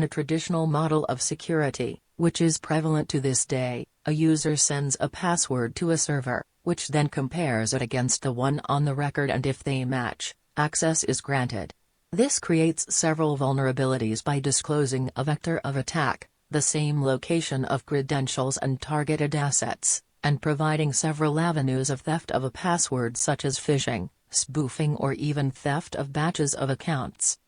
In a traditional model of security, which is prevalent to this day, a user sends a password to a server, which then compares it against the one on the record, and if they match, access is granted. This creates several vulnerabilities by disclosing a vector of attack, the same location of credentials and targeted assets, and providing several avenues of theft of a password such as phishing, spoofing, or even theft of batches of accounts.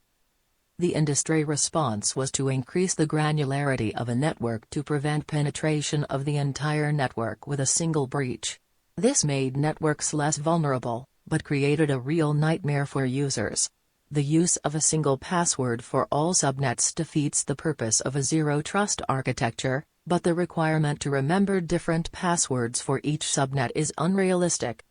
The industry response was to increase the granularity of a network to prevent penetration of the entire network with a single breach. This made networks less vulnerable, but created a real nightmare for users. The use of a single password for all subnets defeats the purpose of a zero-trust architecture, but the requirement to remember different passwords for each subnet is unrealistic.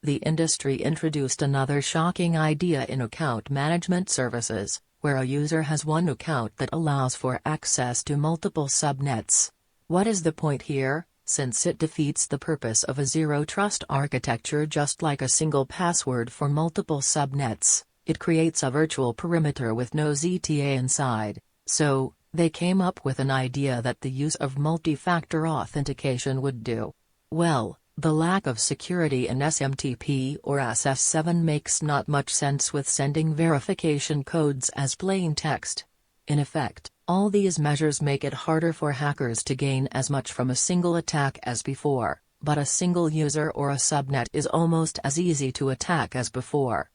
The industry introduced another shocking idea in account management services, where a user has one account that allows for access to multiple subnets. What is the point here, since it defeats the purpose of a zero-trust architecture? Just like a single password for multiple subnets, it creates a virtual perimeter with no ZTA inside, so they came up with an idea that the use of multi-factor authentication would do. Well, the lack of security in SMTP or SF7 makes not much sense with sending verification codes as plain text. In effect, all these measures make it harder for hackers to gain as much from a single attack as before, but a single user or a subnet is almost as easy to attack as before.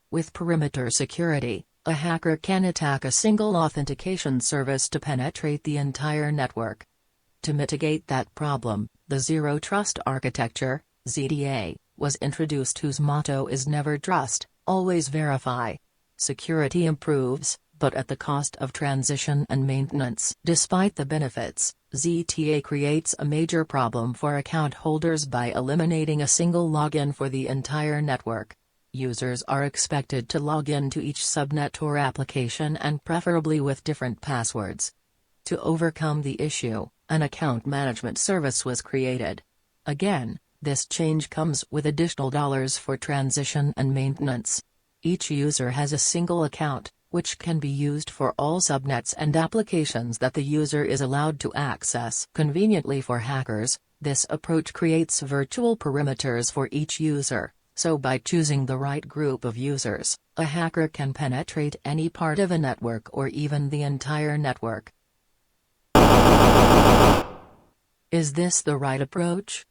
With perimeter security, a hacker can attack a single authentication service to penetrate the entire network. To mitigate that problem, the Zero Trust Architecture, ZTA, was introduced, whose motto is never trust, always verify. Security improves, but at the cost of transition and maintenance. Despite the benefits, ZTA creates a major problem for account holders by eliminating a single login for the entire network. Users are expected to log in to each subnet or application, and preferably with different passwords. To overcome the issue, an account management service was created. Again, this change comes with additional dollars for transition and maintenance. Each user has a single account, which can be used for all subnets and applications that the user is allowed to access. Conveniently for hackers, this approach creates virtual perimeters for each user, so by choosing the right group of users, a hacker can penetrate any part of a network or even the entire network. Is this the right approach?